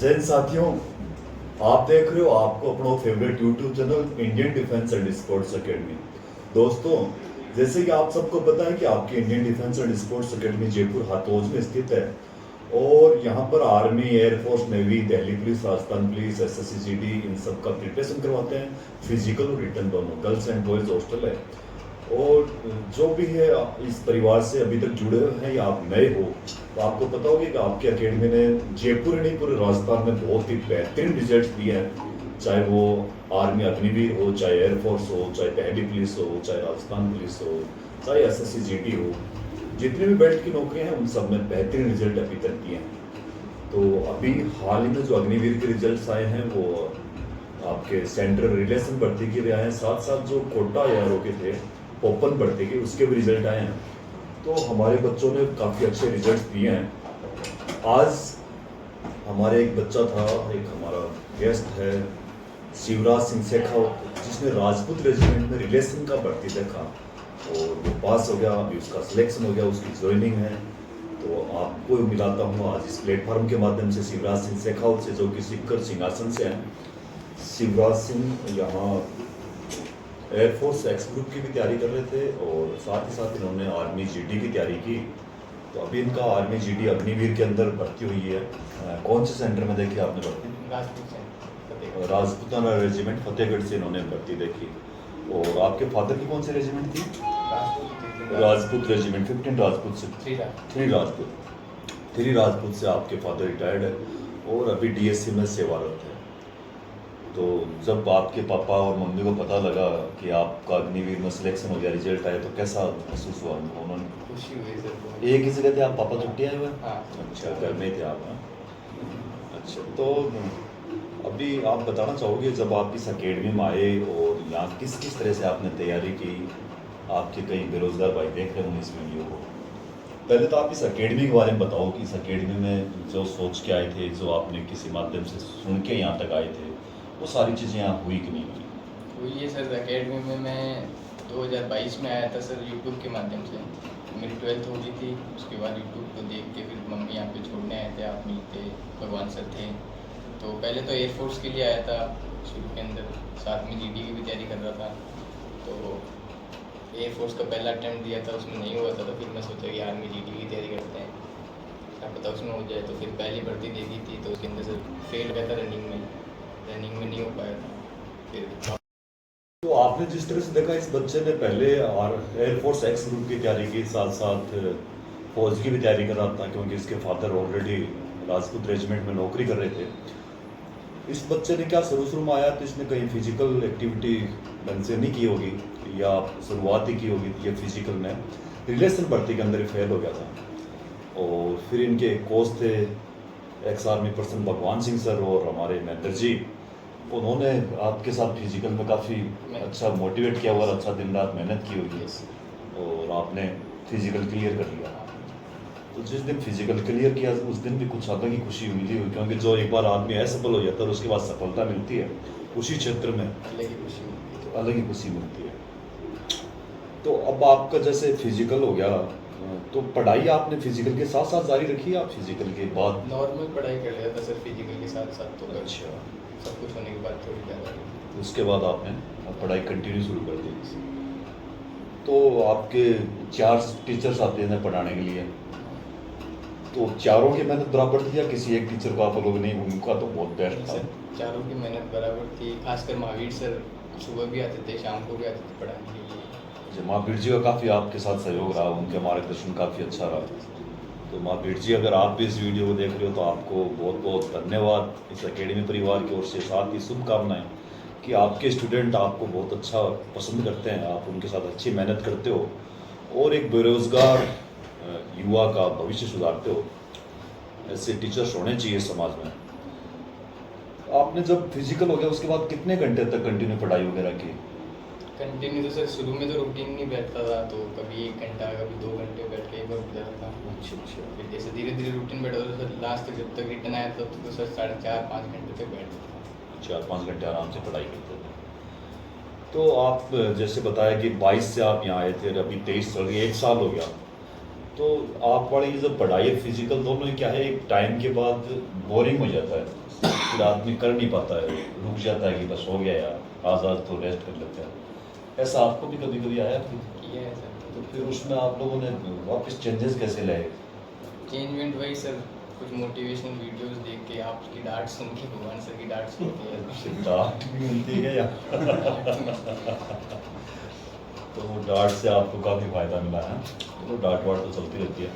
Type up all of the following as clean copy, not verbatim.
जैन साथियों, आप देख रहे हो आपको अपना favourite YouTube channel Indian defence and sports academy. दोस्तों, जैसे कि आप सबको पता है कि आपकी Indian defence and sports academy Jaipur Hathoj में स्थित है और यहाँ पर army, air force, navy, Delhi police, Rajasthan police, SSC GD इन सब का प्रिपरेशन करवाते हैं। फिजिकल और रिटर्न दोनों, गर्ल्स एंड बॉयज हॉस्टल है। और जो भी है इस परिवार से अभी तक जुड़े हुए हैं या आप नए हो तो आपको पता होगा कि आपकी अकेडमी ने जयपुर नहीं पूरे राजस्थान में बहुत ही बेहतरीन रिजल्ट दिए हैं। चाहे वो आर्मी अग्निवीर हो, चाहे एयरफोर्स हो, चाहे दिल्ली पुलिस हो, चाहे राजस्थान पुलिस हो, चाहे SSC GD हो, जितने भी बेल्ट की नौकरियां हैं उन सब में बेहतरीन रिजल्ट अभी तक दिए हैं। तो अभी हाल ही में जो अग्निवीर के रिजल्ट आए हैं वो आपके सेंट्रल रिलेशन भर्ती के भी आए हैं, साथ साथ जो कोटा या के थे ओपन भर्ती के उसके भी रिजल्ट आए हैं। तो हमारे बच्चों ने काफ़ी अच्छे रिजल्ट दिए हैं। आज हमारे एक बच्चा था, एक हमारा गेस्ट है शिवराज सिंह शेखावत, जिसने राजपूत रेजिमेंट में रिलेशन का भर्ती देखा और वो पास हो गया। अभी उसका सिलेक्शन हो गया, उसकी ज्वाइनिंग है। तो आपको मिलाता हूँ आज इस प्लेटफॉर्म के माध्यम से शिवराज सिंह शेखावत से, जो कि सिक्कर सिंहासन से हैं। शिवराज सिंह यहाँ एयरफोर्स एक्स ग्रुप की भी तैयारी कर रहे थे और साथ ही साथ इन्होंने आर्मी GD की तैयारी की। तो अभी इनका आर्मी GD अग्निवीर के अंदर भर्ती हुई है। कौन से सेंटर में देखी आपने भर्ती? राजपूताना रेजिमेंट फतेहगढ़ से इन्होंने भर्ती देखी। और आपके फादर की कौन सी रेजिमेंट थी? राजपूत रेजिमेंट 15 राजपूत से 3 राजपूत से आपके फादर रिटायर्ड है और अभी DSC में सेवारत है। तो जब आपके पापा और मम्मी को पता लगा कि आपका अग्निवीर में सिलेक्शन हो गया, रिजल्ट आया, तो कैसा महसूस हुआ उन्होंने? खुशी हुई सर। एक ही जगह थे आप? पापा छुट्टी आए हुए? हाँ। अच्छा, घर में थे आप? अच्छा, तो अभी आप बताना चाहोगे जब आप इस अकेडमी में आए और यहाँ किस किस तरह से आपने तैयारी की? आपके कई बेरोजगार भाई देख रहे होंगे इस वीडियो को। पहले तो आप इस अकेडमी के बारे में बताओ कि इस अकेडमी में जो सोच के आए थे, जो आपने किसी माध्यम से सुन के यहाँ तक आए थे, वो सारी चीज़ें यहाँ हुई कि नहीं हुई? हुई है सर। अकेडमी में मैं 2022 में आया था सर, यूट्यूब के माध्यम से। मेरी 12th हो गई थी, उसके बाद यूट्यूब को देख के फिर मम्मी यहाँ पे छोड़ने आए थे, आप मिलते, भगवान सर थे। तो पहले तो एयरफोर्स के लिए आया था शुरू के अंदर, साथ में GD की भी तैयारी कर रहा था। तो एयरफोर्स का पहला अटैम्प्ट दिया था, उसमें नहीं हुआ था, तो फिर मैं सोचा कि आर्मी GD की तैयारी करते हैं, क्या पता उसमें हो जाए। तो फिर पहली भर्ती देखी थी तो उसके अंदर से फेल गया था, रनिंग में नहीं हो पाया था। फिर तो आपने जिस तरह से देखा, इस बच्चे ने पहले एयरफोर्स एक्स ग्रुप की तैयारी की, साथ साथ फौज की भी तैयारी कर रहा था क्योंकि इसके फादर ऑलरेडी राजपूत रेजिमेंट में नौकरी कर रहे थे। इस बच्चे ने क्या शुरू में आया तो इसने कहीं फिजिकल एक्टिविटी ढंग से नहीं की होगी या शुरुआत ही की होगी, ये फिजिकल में रिलेशन भर्ती के अंदर ही फेल हो गया था। और फिर इनके कोच थे एक्स आर्मी पर्सन भगवान सिंह सर और हमारे महेंद्र जी, उन्होंने आपके साथ फिजिकल में काफ़ी अच्छा मोटिवेट किया हुआ, अच्छा दिन रात मेहनत की होगी और आपने फिजिकल क्लियर कर लिया। तो जिस दिन फिजिकल क्लियर किया उस दिन भी कुछ अलग ही खुशी मिली हुई, क्योंकि जो एक बार आदमी असफल हो जाता है उसके बाद सफलता मिलती है उसी क्षेत्र में, अलग ही खुशी मिलती है। तो अलग ही खुशी मिलती है। तो अब आपका जैसे फिजिकल हो गया तो पढ़ाई आपने फिजिकल के साथ साथ जारी रखी, आप फिजिकल के बाद? नॉर्मल पढ़ाई कर लिया था सर, फिजिकल के साथ साथ। तो अच्छा, सब कुछ होने के बाद थोड़ी ज़्यादा उसके बाद आपने पढ़ाई कंटिन्यू शुरू कर दी। तो आपके 4 टीचर्स आते हैं पढ़ाने के लिए, तो चारों की मेहनत बराबर थी या किसी एक टीचर को आप लोग नहीं, उनका तो बहुत बेस्ट था? चारों की मेहनत बराबर थी। खासकर महावीर सर सुबह भी आते थे, शाम को भी आते थे पढ़ाने के लिए। महावीर जी का काफ़ी आपके साथ सहयोग रहा, उनके मार्गदर्शन काफ़ी अच्छा रहा। तो महावीर जी, अगर आप भी इस वीडियो को देख रहे हो तो आपको बहुत बहुत धन्यवाद इस अकेडमी परिवार की ओर से, साथ ही शुभकामनाएं कि आपके स्टूडेंट आपको बहुत अच्छा पसंद करते हैं, आप उनके साथ अच्छी मेहनत करते हो और एक बेरोजगार युवा का भविष्य सुधारते हो। ऐसे टीचर्स होने चाहिए समाज में। आपने जब फिजिकल हो गया उसके बाद कितने घंटे तक कंटिन्यू पढ़ाई वगैरह की? कंटिन्यू तो सर शुरू में तो रूटीन नहीं बैठता था, तो कभी 1 घंटा कभी 2 घंटे बैठ के एक बार जाता था। अच्छा। फिर जैसे धीरे धीरे रूटीन बैठा था सर, लास्ट तक जब तक रिटर्न आया तब तक तो सर 4.5-5 घंटे तक बैठता था। 4-5 घंटे आराम से पढ़ाई करते थे। तो आप जैसे बताया कि 22 से आप यहाँ आए थे, अभी 23 चल गई, 1 साल हो गया। तो आप वाली जो पढ़ाई है फिजिकल दोनों ही क्या है, एक टाइम के बाद बोरिंग हो जाता है, फिर आदमी कर नहीं पाता है, रुक जाता है कि बस हो गया यार, आज तो रेस्ट कर लेते हैं। ऐसा आपको भी कभी कभी आया फिर? किया है सर। तो फिर उसमें आप लोगों ने वापस चेंजेस कैसे लाए? चेंजमेंट वही सर, कुछ मोटिवेशनल वीडियोस देख के, आपकी डांट सुन के, भगवान सर की डांट सुन के। डांट भी मिलती है या तो वो डांट से आपको काफ़ी फायदा मिला है? तो डांट वाट तो चलती रहती है।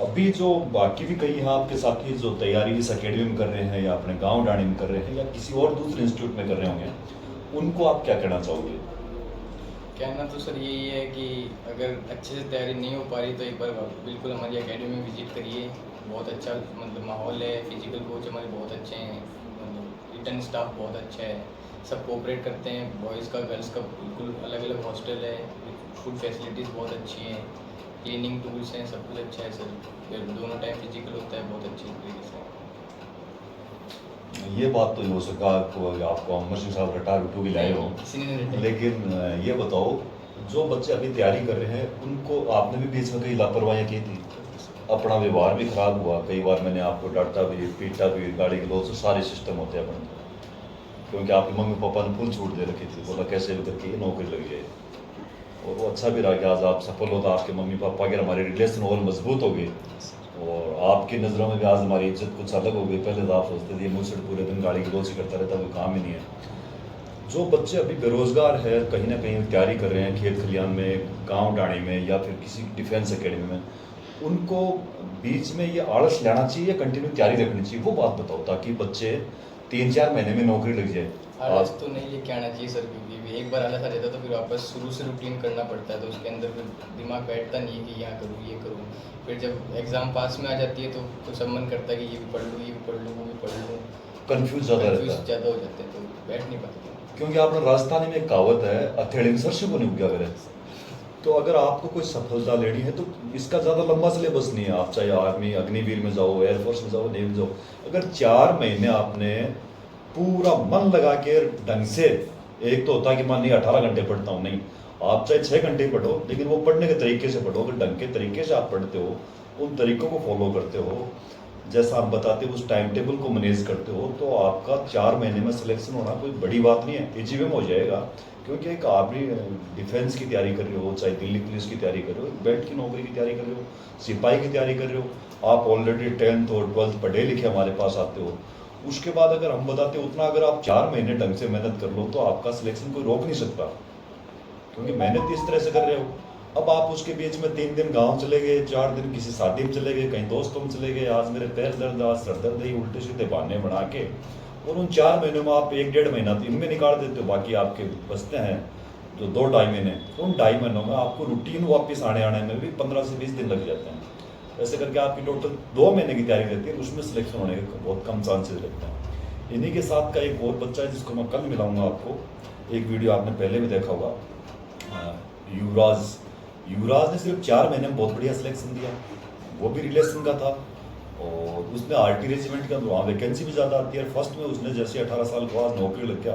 अभी जो बाकी भी कई हैं आपके साथी जो तैयारी इस अकेडमी में कर रहे हैं या अपने गांव डाणी में कर रहे हैं या किसी और दूसरे इंस्टीट्यूट में कर रहे होंगे, उनको आप क्या कहना चाहोगे? कहना तो सर यही है कि अगर अच्छे से तैयारी नहीं हो पा रही तो एक बार बिल्कुल हमारी एकेडमी में विजिट करिए। बहुत अच्छा मतलब माहौल है, फिजिकल कोच हमारे बहुत अच्छे हैं, मतलब रिटर्न स्टाफ बहुत अच्छा है, सब कोऑपरेट करते हैं। बॉयज़ का गर्ल्स का बिल्कुल अलग अलग हॉस्टल है, फूड फैसिलिटीज़ बहुत अच्छी हैं, क्लीनिंग टूल्स हैं, सब कुछ अच्छा है सर। फिर दोनों टाइम फिजिकल होता है बहुत अच्छी तरीके से। ये बात तो हो सका आपको अमर सिंह साहब रटा रुटू भी लाए हो, किसी ने नहीं रटाई। लेकिन ये बताओ जो बच्चे अभी तैयारी कर रहे हैं उनको आपने भी बीच में कई लापरवाही की थी, अपना व्यवहार भी खराब हुआ, कई बार मैंने आपको डांटा भी, पीटा भी, गाड़ी गलौज से सारे सिस्टम होते हैं अपने, क्योंकि आपके मम्मी पापा ने फुल छूट दे रखी थी, बोला कैसे भी करके ये नौकरी लग जाए। और वो अच्छा भी रहा कि आज आप सफल हो, तो आपके मम्मी पापा के हमारे रिलेशन और मजबूत हो गए और आपकी नज़रों में भी आज हमारी इज्जत कुछ अलग हो गई। पहले तो आप सोचते थे मुझसे पूरे दिन गाड़ी गलौज ही करता रहता, कोई काम ही नहीं है। जो बच्चे अभी बेरोजगार है, कहीं ना कहीं तैयारी कर रहे हैं खेत खलियान में, गांव डाणी में या फिर किसी डिफेंस एकेडमी में, उनको बीच में ये आलस लेना चाहिए या कंटिन्यू तैयारी रखनी चाहिए, वो बात बताओ, ताकि बच्चे 3-4 महीने में नौकरी लग जाए। आलस तो नहीं लेके आना चाहिए सर, क्योंकि एक बार आलस आ जाता है तो फिर वापस शुरू से रूटीन करना पड़ता है, तो उसके अंदर फिर दिमाग बैठता नहीं है कि यहाँ करूँ ये करूँ। फिर जब एग्ज़ाम पास में आ जाती है तो सब मन करता है कि ये भी पढ़ लूँ, ये भी पढ़ लूँ, वो भी पढ़ लूँ। कंफ्यूज ज़्यादा रहता है, ज़्यादा हो जाते हैं तो बैठ नहीं पाते। क्योंकि आपने राजस्थानी में एक कहावत है, अथेड़ी में सरसों को नहीं उगा करे। तो अगर आपको कोई सफलता लेनी है तो इसका ज़्यादा लंबा सिलेबस नहीं है, आप चाहे आर्मी अग्निवीर में जाओ, एयरफोर्स में जाओ, नेवी में जाओ, अगर 4 महीने आपने पूरा मन लगा के ढंग से, एक तो होता है कि मान नहीं 18 घंटे पढ़ता हूँ, नहीं, आप चाहे 6 घंटे पढ़ो, लेकिन वो पढ़ने के तरीके से पढ़ो। अगर ढंग के तरीके से आप पढ़ते हो, उन तरीकों को फॉलो करते हो, जैसा आप बताते हो उस टाइम टेबल को मैनेज करते हो, तो आपका 4 महीने में सिलेक्शन होना कोई बड़ी बात नहीं है, अचीव हो जाएगा। क्योंकि एक आप भी डिफेंस की तैयारी कर रहे हो, चाहे दिल्ली पुलिस की तैयारी कर रहे हो, बेल्ट की नौकरी की तैयारी कर रहे हो, सिपाही की तैयारी कर रहे हो, आप ऑलरेडी 10th और 12th पढ़े लिखे हमारे पास आते हो। उसके बाद अगर हम बताते हो उतना अगर आप 4 महीने ढंग से मेहनत कर लो तो आपका सिलेक्शन कोई रोक नहीं सकता, क्योंकि मेहनत इस तरह से कर रहे हो। अब आप उसके बीच में 3 दिन गांव चले गए, 4 दिन किसी शादी में चले गए, कहीं दोस्तों में चले गए, आज मेरे पैर दर्द, आज सर दर्द, ही उल्टे सीधे बहाने बना के, और उन 4 महीनों में आप 1-1.5 महीना तो इनमें निकाल देते हो, बाकी आपके बचते हैं जो 2-2.5 महीने, उन 2.5 महीनों में आपको रूटीन वापस आने में भी 15 से 20 दिन लग जाते हैं। ऐसे करके आपकी टोटल 2 महीने की तैयारी रहती है, उसमें सिलेक्शन होने के बहुत कम चांसेस रहते हैं। इन्हीं के साथ का एक और बच्चा है जिसको मैं कल मिलाऊंगा आपको, एक वीडियो आपने पहले भी देखा होगा, युवराज ने सिर्फ 4 महीने में बहुत बढ़िया सिलेक्शन दिया, वो भी रिलेशन का था, और उसने आरटी रेजिमेंट के अंदर वहाँ वैकेंसी भी ज़्यादा आती है। फर्स्ट में उसने जैसे 18 साल के बाद नौकरी लग गया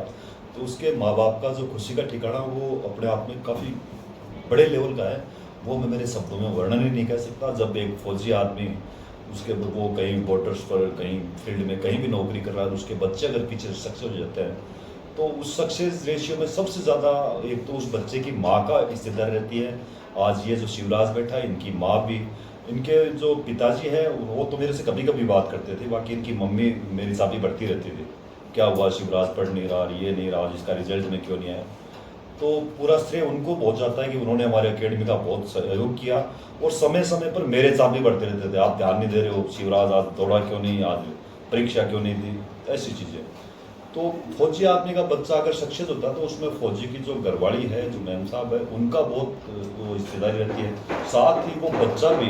तो उसके माँ बाप का जो खुशी का ठिकाना वो अपने आप में काफ़ी बड़े लेवल का है, वो मैं मेरे शब्दों में वर्णन ही नहीं कर सकता। जब एक फौजी आदमी उसके वो कहीं बॉर्डर्स पर, कहीं फील्ड में कहीं भी नौकरी कर रहा है, उसके बच्चे अगर पीछे सक्सेस हो जाते हैं तो उस सक्सेस रेशियो में सबसे ज़्यादा एक तो उस बच्चे की माँ का हिस्सेदार रहती है। आज ये जो शिवराज बैठा है, इनकी माँ भी, इनके जो पिताजी हैं वो तो मेरे से कभी कभी बात करते थे, बाकी इनकी मम्मी मेरे साथ ही बढ़ती रहती थी, क्या हुआ शिवराज पढ़ नहीं रहा, ये नहीं रहा, जिसका रिजल्ट में क्यों नहीं आया। तो पूरा श्रेय उनको बहुत जाता है कि उन्होंने हमारे अकेडमी का बहुत सहयोग किया, और समय समय पर मेरे साथ भी बढ़ते रहते थे, आप ध्यान नहीं दे रहे हो, शिवराज आज दौड़ा क्यों नहीं, आज परीक्षा क्यों नहीं दी, ऐसी चीज़ें। तो फौजी आदमी का बच्चा अगर सक्सेस होता है तो उसमें फौजी की जो घरवाली है, जो मैम साहब है, उनका बहुत वो हिस्सेदारी रहती है। साथ ही वो बच्चा भी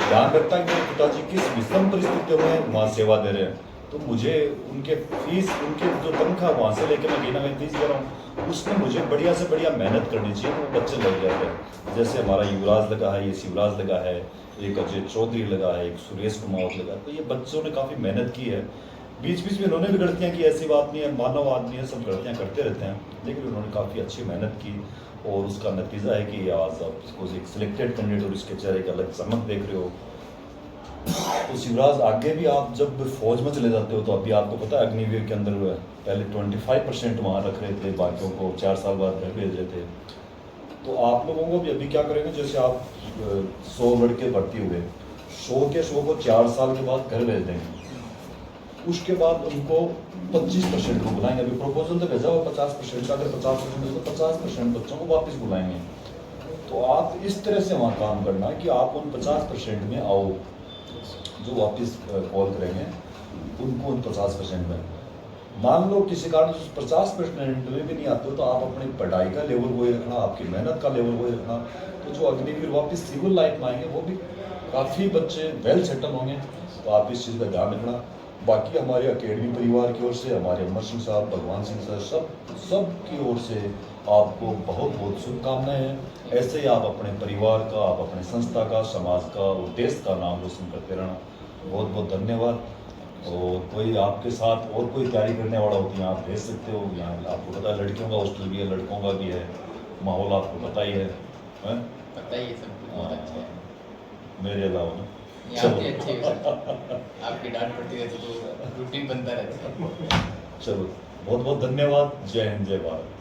ध्यान रखता है कि मेरे पिताजी किस विषम परिस्थितियों में वहाँ सेवा दे रहे हैं, तो मुझे उनके फीस, उनके जो तनख्वाह वहाँ से लेकर मैं महीना में फीस दे रहा हूँ, उसमें मुझे बढ़िया से बढ़िया मेहनत करनी चाहिए, तो वो बच्चे लग जाते हैं। जैसे हमारा युवराज लगा है, ये शिवराज लगा है, एक अजय चौधरी लगा है, एक सुरेश कुमार लगा है, तो ये बच्चों ने काफ़ी मेहनत की है। बीच बीच में इन्होंने भी गलतियां की, ऐसी बात नहीं है, मानव आदमी है, सब गलतियां करते रहते हैं, लेकिन उन्होंने काफ़ी अच्छी मेहनत की और उसका नतीजा है कि आज आप उसको एक सिलेक्टेड कैंडिडेट और उसके चेहरे की अलग चमक देख रहे हो। तो शिवराज, आगे भी आप जब फौज में चले जाते हो तो अभी आपको पता है अग्निवीर के अंदर पहले 25% वहाँ रख रहे थे, बाकियों को 4 साल बाद घर भेज रहे थे। तो आप लोगों को भी अभी क्या करेंगे, जैसे आप 100 लड़के भर्ती हुए, 100 को 4 साल के बाद घर भेज देंगे, उसके बाद उनको 25% को बुलाएंगे। अभी प्रपोजल तो भेजा हुआ 50% का, अगर 50% है तो 50% बच्चों को वापस बुलाएंगे। तो आप इस तरह से वहाँ काम करना कि आप उन 50% में आओ, जो वापस कॉल करेंगे उनको उन 50% में। मान लो किसी कारण उस 50% में भी नहीं आते हो तो आप अपनी पढ़ाई का लेवल वही रखना, आपकी मेहनत का लेवल वही रखना। तो जो अग्निवीर वापस सिविल लाइफ में आएंगे वो भी काफ़ी बच्चे वेल सेटल होंगे, तो आप इस चीज़ का ध्यान रखना। बाकी हमारे अकेडमी परिवार की ओर से, हमारे अमर सिंह साहब, भगवान सिंह सर, सब की ओर से आपको बहुत बहुत शुभकामनाएं हैं। ऐसे ही आप अपने परिवार का, आप अपने संस्था का, समाज का और देश का नाम रोशन करते रहना। बहुत बहुत धन्यवाद। और कोई आपके साथ और कोई तैयारी करने वाला होती है आप भेज सकते हो। यहाँ आपको पता है लड़कियों का हॉस्टल भी है, लड़कों का भी है, माहौल आपको पता ही है? पता ही है, सब कुछ बहुत अच्छा है। मेरे अलावा ना यहाँ भी अच्छे हो सर, आपकी डांट पड़ती रहती तो रूटीन बनता रहता है। चलो, बहुत बहुत धन्यवाद। जय हिंद, जय भारत।